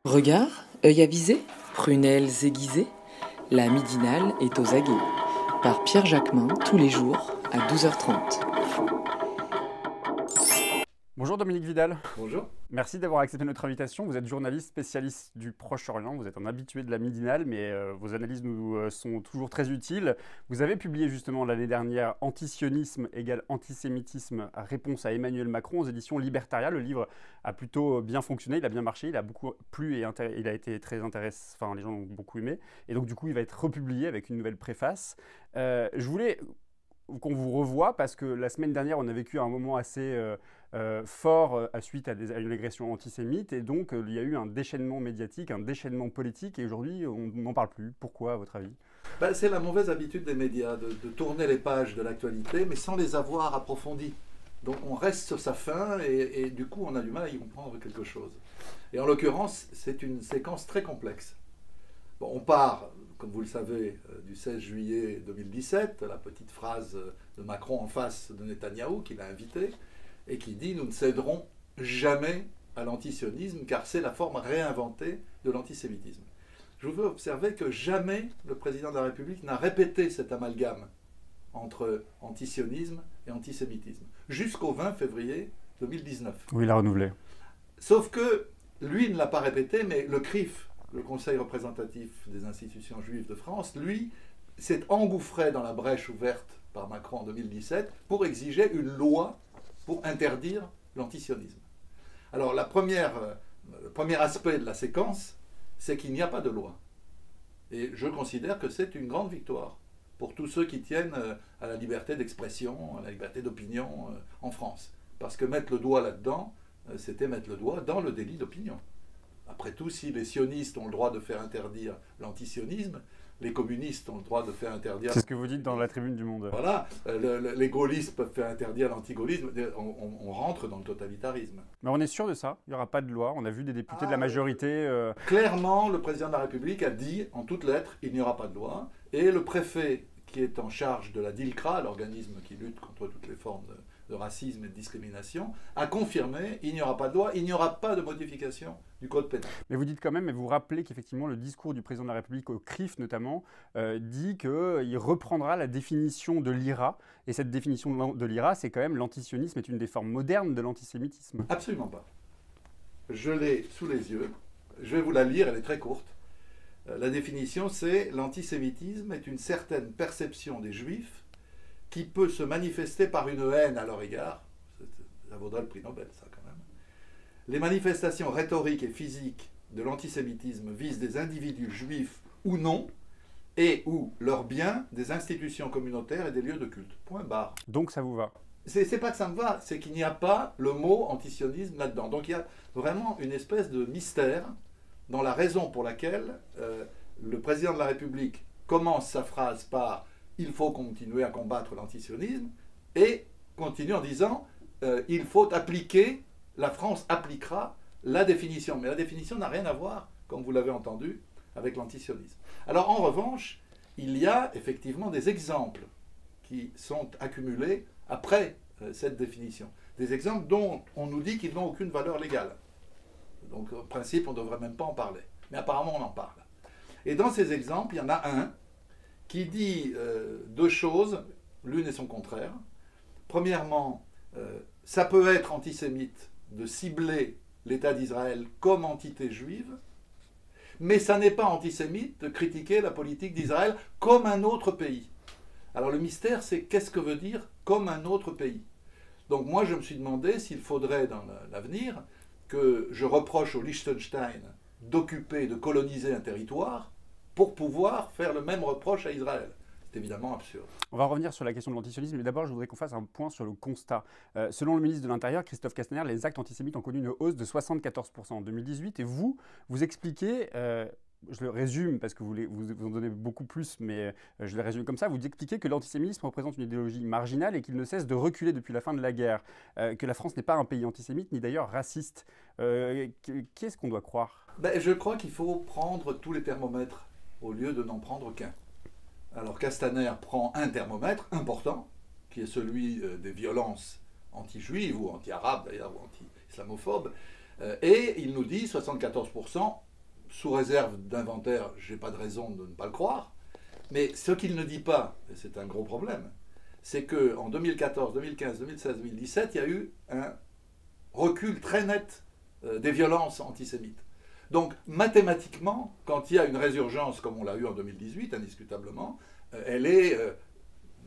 Regard, œil avisé, prunelles aiguisées, la midinale est aux aguets. Par Pierre Jacquemin, tous les jours, à 12h30. Bonjour Dominique Vidal. Bonjour. Merci d'avoir accepté notre invitation. Vous êtes journaliste spécialiste du Proche-Orient, vous êtes un habitué de la Midinale, mais vos analyses nous sont toujours très utiles. Vous avez publié justement l'année dernière Antisionisme égale antisémitisme, réponse à Emmanuel Macron aux éditions Libertaria. Le livre a plutôt bien fonctionné, il a bien marché, il a beaucoup plu et il a été très intéressant, enfin les gens l'ont beaucoup aimé. Et donc du coup il va être republié avec une nouvelle préface. Je voulais qu'on vous revoie parce que la semaine dernière on a vécu un moment assez fort suite à une agression antisémite et donc il y a eu un déchaînement médiatique, un déchaînement politique et aujourd'hui on n'en parle plus. Pourquoi à votre avis ? C'est la mauvaise habitude des médias de tourner les pages de l'actualité mais sans les avoir approfondies. Donc on reste sur sa faim et du coup on a du mal à y comprendre quelque chose. Et en l'occurrence c'est une séquence très complexe. Bon, on part, comme vous le savez, du 16 juillet 2017, la petite phrase de Macron en face de Netanyahou qui l'a invité et qui dit « Nous ne céderons jamais à l'antisionisme car c'est la forme réinventée de l'antisémitisme ». Je veux observer que jamais le président de la République n'a répété cet amalgame entre antisionisme et antisémitisme, jusqu'au 20 février 2019. Oui, il a renouvelé. Sauf que lui ne l'a pas répété, mais le CRIF, le Conseil représentatif des institutions juives de France, lui, s'est engouffré dans la brèche ouverte par Macron en 2017 pour exiger une loi pour interdire l'antisionisme. Alors le premier aspect de la séquence, c'est qu'il n'y a pas de loi. Et je considère que c'est une grande victoire pour tous ceux qui tiennent à la liberté d'expression, à la liberté d'opinion en France. Parce que mettre le doigt là-dedans, c'était mettre le doigt dans le délit d'opinion. Après tout, si les sionistes ont le droit de faire interdire l'antisionisme, les communistes ont le droit de faire interdire... C'est ce que vous dites dans la Tribune du Monde. Voilà, les gaullistes peuvent faire interdire l'antigaullisme, on rentre dans le totalitarisme. Mais on est sûr de ça, il n'y aura pas de loi, on a vu des députés de la majorité... Clairement, le président de la République a dit, en toutes lettres, il n'y aura pas de loi, et le préfet qui est en charge de la DILCRA, l'organisme qui lutte contre toutes les formes de racisme et de discrimination, a confirmé il n'y aura pas de loi, il n'y aura pas de modification du code pénal. Mais vous dites quand même, et vous rappelez qu'effectivement le discours du président de la République au CRIF notamment dit qu'il reprendra la définition de l'IRA, et cette définition de l'IRA, c'est quand même l'antisionisme est une des formes modernes de l'antisémitisme. Absolument pas. Je l'ai sous les yeux, je vais vous la lire, elle est très courte. La définition, c'est l'antisémitisme est une certaine perception des Juifs qui peut se manifester par une haine à leur égard. Ça vaudrait le prix Nobel, ça, quand même. Les manifestations rhétoriques et physiques de l'antisémitisme visent des individus juifs ou non, et ou leurs biens, des institutions communautaires et des lieux de culte. Point barre. Donc ça vous va ? C'est pas que ça me va, c'est qu'il n'y a pas le mot antisionisme là-dedans. Donc il y a vraiment une espèce de mystère dans la raison pour laquelle le président de la République commence sa phrase par « il faut continuer à combattre l'antisionisme » et continue en disant « il faut appliquer, la France appliquera la définition ». Mais la définition n'a rien à voir, comme vous l'avez entendu, avec l'antisionisme. Alors en revanche, il y a effectivement des exemples qui sont accumulés après cette définition. Des exemples dont on nous dit qu'ils n'ont aucune valeur légale. Donc, en principe, on ne devrait même pas en parler. Mais apparemment, on en parle. Et dans ces exemples, il y en a un qui dit deux choses, l'une et son contraire. Premièrement, ça peut être antisémite de cibler l'État d'Israël comme entité juive, mais ça n'est pas antisémite de critiquer la politique d'Israël comme un autre pays. Alors le mystère, c'est qu'est-ce que veut dire comme un autre pays ? Donc moi, je me suis demandé s'il faudrait, dans l'avenir, que je reproche au Liechtenstein d'occuper, de coloniser un territoire pour pouvoir faire le même reproche à Israël. C'est évidemment absurde. On va revenir sur la question de l'antisionisme, mais d'abord je voudrais qu'on fasse un point sur le constat. Selon le ministre de l'Intérieur, Christophe Castaner, les actes antisémites ont connu une hausse de 74% en 2018 et vous expliquez... je le résume parce que vous en donnez beaucoup plus, mais je le résume comme ça. Vous expliquez que l'antisémitisme représente une idéologie marginale et qu'il ne cesse de reculer depuis la fin de la guerre. Que la France n'est pas un pays antisémite, ni d'ailleurs raciste. Qu'est-ce qu'on doit croire ? Je crois qu'il faut prendre tous les thermomètres au lieu de n'en prendre qu'un. Alors Castaner prend un thermomètre important, qui est celui des violences anti-juives, ou anti-arabes d'ailleurs, ou anti-islamophobes, et il nous dit 74%. sous réserve d'inventaire, je n'ai pas de raison de ne pas le croire. Mais ce qu'il ne dit pas, et c'est un gros problème, c'est qu'en 2014, 2015, 2016, 2017, il y a eu un recul très net des violences antisémites. Donc, mathématiquement, quand il y a une résurgence comme on l'a eu en 2018, indiscutablement, elle est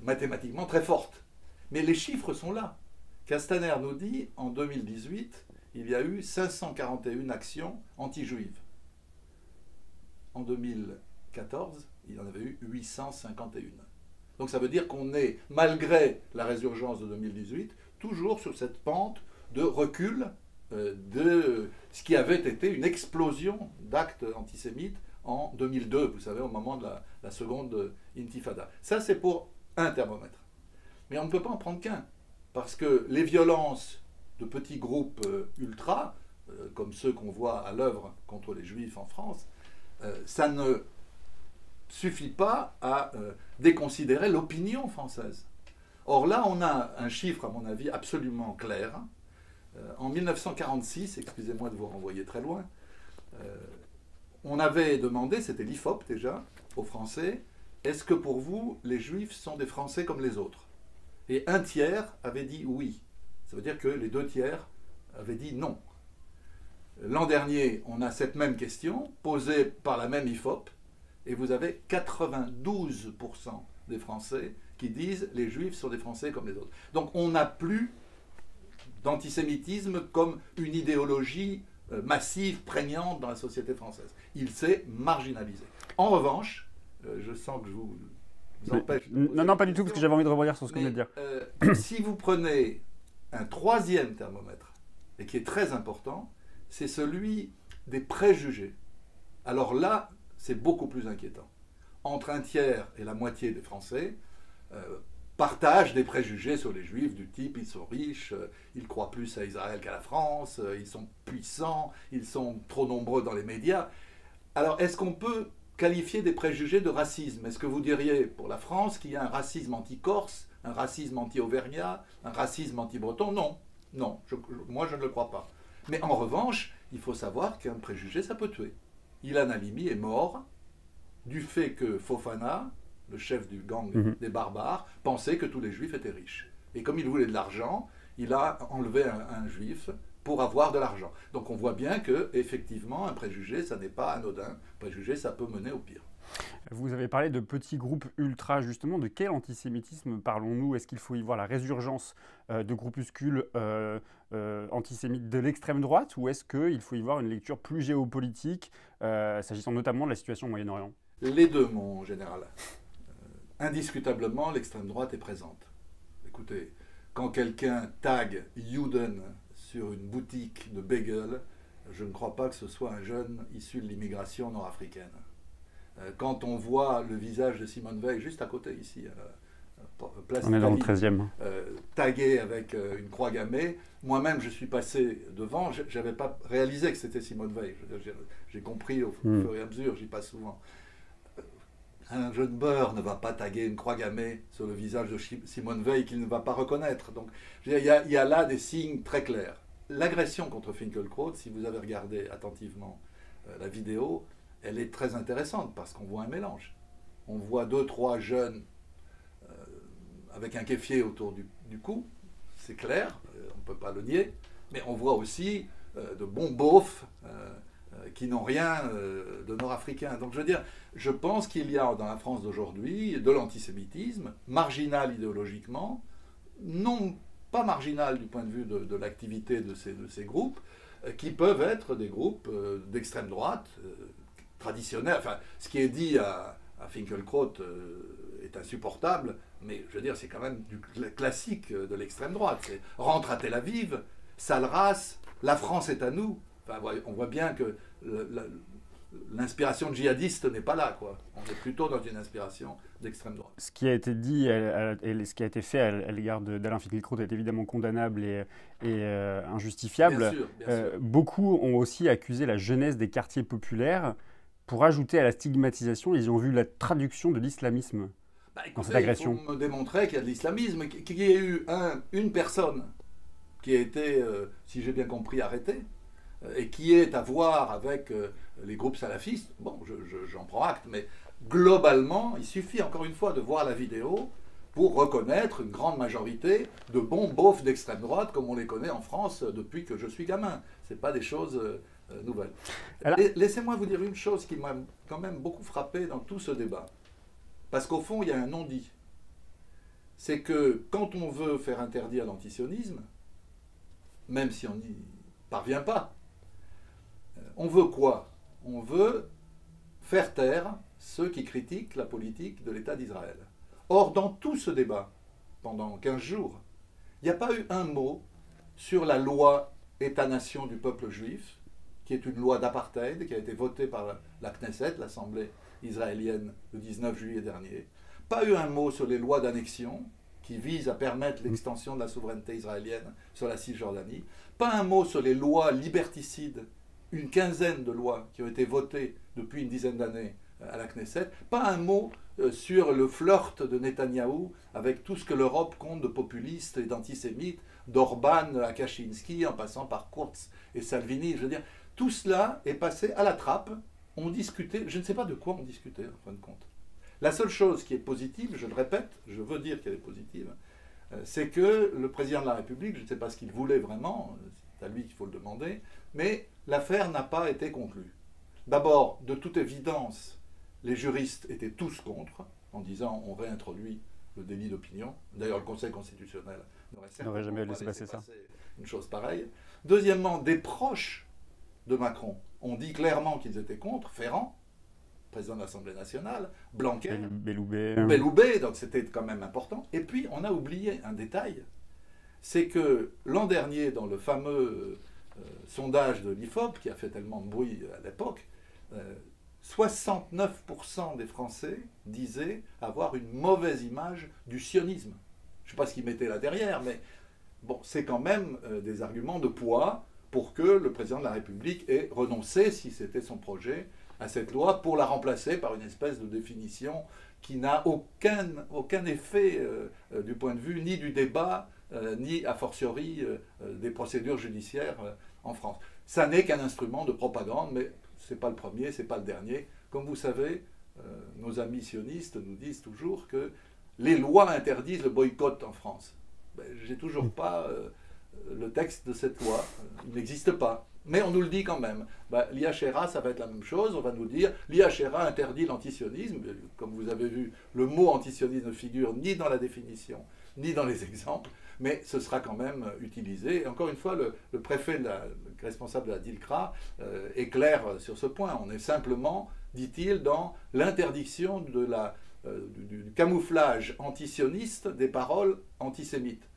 mathématiquement très forte. Mais les chiffres sont là. Castaner nous dit, en 2018, il y a eu 541 actions anti-juives. En 2014, il y en avait eu 851. Donc ça veut dire qu'on est, malgré la résurgence de 2018, toujours sur cette pente de recul de ce qui avait été une explosion d'actes antisémites en 2002, vous savez, au moment de la seconde intifada. Ça, c'est pour un thermomètre. Mais on ne peut pas en prendre qu'un, parce que les violences de petits groupes ultras, comme ceux qu'on voit à l'œuvre contre les juifs en France, ça ne suffit pas à déconsidérer l'opinion française. Or là, on a un chiffre, à mon avis, absolument clair. En 1946, excusez-moi de vous renvoyer très loin, on avait demandé, c'était l'IFOP déjà, aux Français, est-ce que pour vous, les Juifs sont des Français comme les autres? Et un tiers avait dit oui. Ça veut dire que les 2 tiers avaient dit non. L'an dernier, on a cette même question, posée par la même IFOP, et vous avez 92% des Français qui disent les Juifs sont des Français comme les autres. Donc on n'a plus d'antisémitisme comme une idéologie massive, prégnante dans la société française. Il s'est marginalisé. En revanche, je sens que je vous empêche... Non, pas du tout, parce que j'avais envie de rebondir sur ce que vous venez de dire. Si vous prenez un troisième thermomètre, et qui est très important, c'est celui des préjugés. Alors là, c'est beaucoup plus inquiétant. Entre un tiers et la moitié des Français partagent des préjugés sur les Juifs du type ils sont riches, ils croient plus à Israël qu'à la France, ils sont puissants, ils sont trop nombreux dans les médias. Alors, est-ce qu'on peut qualifier des préjugés de racisme? Est-ce que vous diriez pour la France qu'il y a un racisme anti-corse, un racisme anti-auvergnat, un racisme anti-breton? Non, non, moi je ne le crois pas. Mais en revanche, il faut savoir qu'un préjugé, ça peut tuer. Ilan Halimi est mort du fait que Fofana, le chef du gang des barbares, pensait que tous les juifs étaient riches. Et comme il voulait de l'argent, il a enlevé un juif pour avoir de l'argent. Donc on voit bien que effectivement un préjugé, ça n'est pas anodin. Un préjugé, ça peut mener au pire. Vous avez parlé de petits groupes ultra, justement. De quel antisémitisme parlons-nous? Est-ce qu'il faut y voir la résurgence de groupuscules antisémites de l'extrême droite, ou est-ce qu'il faut y voir une lecture plus géopolitique, s'agissant notamment de la situation au Moyen-Orient? Les deux, mon général. Indiscutablement, l'extrême droite est présente. Écoutez, quand quelqu'un tag Juden sur une boutique de bagel, je ne crois pas que ce soit un jeune issu de l'immigration nord-africaine. Quand on voit le visage de Simone Veil juste à côté ici, place on est dans le 13e. Tagué avec une croix gammée, moi-même je suis passé devant, je n'avais pas réalisé que c'était Simone Veil. J'ai compris au fur et à mesure, j'y passe souvent. Un jeune beurre ne va pas taguer une croix gammée sur le visage de Simone Veil qu'il ne va pas reconnaître. Donc il y a là des signes très clairs. L'agression contre Finkielkraut, si vous avez regardé attentivement la vidéo, elle est très intéressante parce qu'on voit un mélange. On voit 2-3 jeunes avec un kéfier autour du cou, c'est clair, on ne peut pas le nier, mais on voit aussi de bons beaufs qui n'ont rien de nord-africain. Donc je veux dire, je pense qu'il y a dans la France d'aujourd'hui de l'antisémitisme, marginal idéologiquement, non pas marginal du point de vue de l'activité de ces groupes, qui peuvent être des groupes d'extrême droite, traditionnels. Enfin, ce qui est dit à Finkielkraut est insupportable, mais je veux dire, c'est quand même du classique de l'extrême droite. C'est rentre à Tel Aviv, sale race, la France est à nous. Enfin, on voit bien que l'inspiration djihadiste n'est pas là, quoi. On est plutôt dans une inspiration d'extrême droite. Ce qui a été dit et ce qui a été fait à l'égard d'Alain Finkielkraut est évidemment condamnable et injustifiable. Bien sûr, bien sûr. Beaucoup ont aussi accusé la jeunesse des quartiers populaires. Pour ajouter à la stigmatisation, ils ont vu la traduction de l'islamisme dans cette agression. Il faut me démontrer qu'il y a de l'islamisme, qu'il y ait eu une personne qui a été, si j'ai bien compris, arrêtée, et qui est à voir avec les groupes salafistes, bon, j'en prends acte, mais globalement, il suffit encore une fois de voir la vidéo pour reconnaître une grande majorité de bons beaufs d'extrême droite, comme on les connaît en France depuis que je suis gamin. Ce n'est pas des choses nouvelles. Laissez-moi vous dire une chose qui m'a quand même beaucoup frappé dans tout ce débat. Parce qu'au fond, il y a un non-dit. C'est que quand on veut faire interdire l'antisionisme, même si on n'y parvient pas, on veut quoi? On veut faire taire ceux qui critiquent la politique de l'État d'Israël. Or, dans tout ce débat, pendant 15 jours, il n'y a pas eu un mot sur la loi État-nation du peuple juif, qui est une loi d'apartheid, qui a été votée par la Knesset, l'Assemblée israélienne, le 19 juillet dernier. Pas eu un mot sur les lois d'annexion, qui visent à permettre l'extension de la souveraineté israélienne sur la Cisjordanie. Pas un mot sur les lois liberticides, une quinzaine de lois qui ont été votées depuis une dizaine d'années à la Knesset. Pas un mot sur le flirt de Netanyahou avec tout ce que l'Europe compte de populistes et d'antisémites, d'Orban à Kaczynski, en passant par Kurz et Salvini. Je veux dire, tout cela est passé à la trappe. On discutait, je ne sais pas de quoi on discutait en fin de compte. La seule chose qui est positive, je le répète, je veux dire qu'elle est positive, c'est que le président de la République, je ne sais pas ce qu'il voulait vraiment, c'est à lui qu'il faut le demander, mais l'affaire n'a pas été conclue. D'abord, de toute évidence, les juristes étaient tous contre, en disant on réintroduit le délit d'opinion. D'ailleurs, le Conseil constitutionnel n'aurait jamais laissé passer ça. Une chose pareille. Deuxièmement, des proches de Macron ont dit clairement qu'ils étaient contre, Ferrand, président de l'Assemblée nationale, Blanquer, Belloubet, donc c'était quand même important. Et puis, on a oublié un détail, c'est que l'an dernier, dans le fameux sondage de l'IFOP, qui a fait tellement de bruit à l'époque, 69% des Français disaient avoir une mauvaise image du sionisme. Je ne sais pas ce qu'ils mettaient là derrière, mais bon, c'est quand même des arguments de poids pour que le président de la République ait renoncé, si c'était son projet, à cette loi pour la remplacer par une espèce de définition qui n'a aucun effet du point de vue ni du débat, ni a fortiori des procédures judiciaires en France. Ça n'est qu'un instrument de propagande, mais ce n'est pas le premier, ce n'est pas le dernier. Comme vous savez, nos amis sionistes nous disent toujours que les lois interdisent le boycott en France. Ben, j'ai toujours pas le texte de cette loi, il n'existe pas. Mais on nous le dit quand même. Ben, l'IHRA, ça va être la même chose. On va nous dire, l'IHRA interdit l'antisionisme. Comme vous avez vu, le mot antisionisme ne figure ni dans la définition, ni dans les exemples. Mais ce sera quand même utilisé. Et encore une fois, le préfet, le responsable de la DILCRA, est clair sur ce point. On est simplement, dit-il, dans l'interdiction du camouflage antisioniste des paroles antisémites.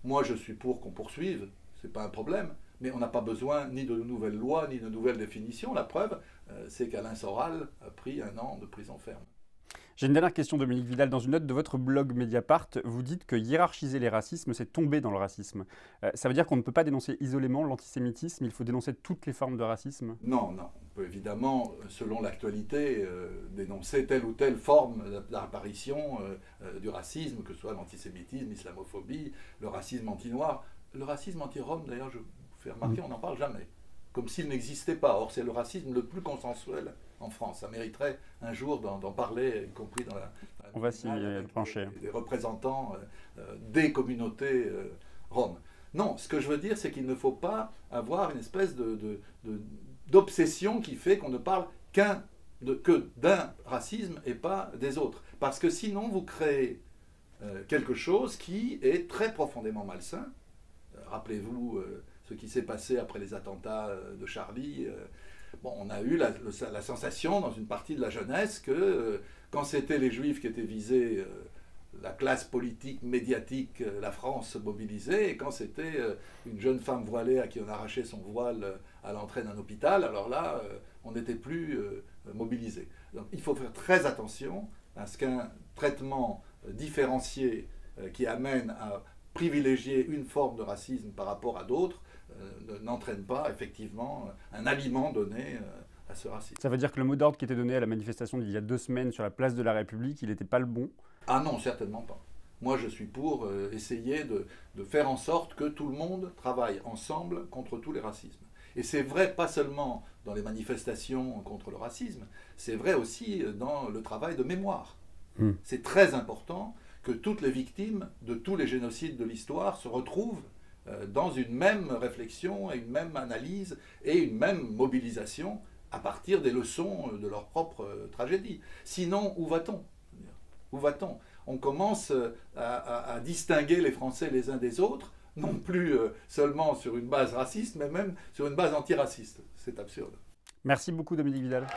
Moi, je suis pour qu'on poursuive, ce n'est pas un problème. Mais on n'a pas besoin ni de nouvelles lois, ni de nouvelles définitions. La preuve, c'est qu'Alain Soral a pris 1 an de prison ferme. J'ai une dernière question, Dominique Vidal. Dans une note de votre blog Mediapart, vous dites que hiérarchiser les racismes, c'est tomber dans le racisme. Ça veut dire qu'on ne peut pas dénoncer isolément l'antisémitisme, il faut dénoncer toutes les formes de racisme? Non, non. On peut évidemment, selon l'actualité, dénoncer telle ou telle forme d'apparition du racisme, que ce soit l'antisémitisme, l'islamophobie, le racisme anti-noir. Le racisme anti-rome, d'ailleurs, je vous fais remarquer, on n'en parle jamais. Comme s'il n'existait pas. Or, c'est le racisme le plus consensuel en France. Ça mériterait un jour d'en parler, y compris dans la on va s'y pencher. Des représentants des communautés roms. Non, ce que je veux dire, c'est qu'il ne faut pas avoir une espèce d'obsession qui fait qu'on ne parle que d'un racisme et pas des autres. Parce que sinon, vous créez quelque chose qui est très profondément malsain. Rappelez-vous ce qui s'est passé après les attentats de Charlie. Bon, on a eu la sensation dans une partie de la jeunesse que quand c'était les Juifs qui étaient visés, la classe politique, médiatique, la France se mobilisait, et quand c'était une jeune femme voilée à qui on arrachait son voile à l'entrée d'un hôpital, alors là, on n'était plus mobilisé. Donc il faut faire très attention à ce qu'un traitement différencié qui amène à privilégier une forme de racisme par rapport à d'autres n'entraîne pas effectivement un aliment donné à ce racisme. Ça veut dire que le mot d'ordre qui était donné à la manifestation d'il y a 2 semaines sur la place de la République, il n'était pas le bon? Ah non, certainement pas. Moi, je suis pour essayer de faire en sorte que tout le monde travaille ensemble contre tous les racismes. Et c'est vrai pas seulement dans les manifestations contre le racisme, c'est vrai aussi dans le travail de mémoire. C'est très important que toutes les victimes de tous les génocides de l'histoire se retrouvent dans une même réflexion, et une même analyse et une même mobilisation à partir des leçons de leur propre tragédie. Sinon, où va-t-on? Où va-t-on? On commence à distinguer les Français les uns des autres, non plus seulement sur une base raciste, mais même sur une base antiraciste. C'est absurde. Merci beaucoup Dominique Vidal.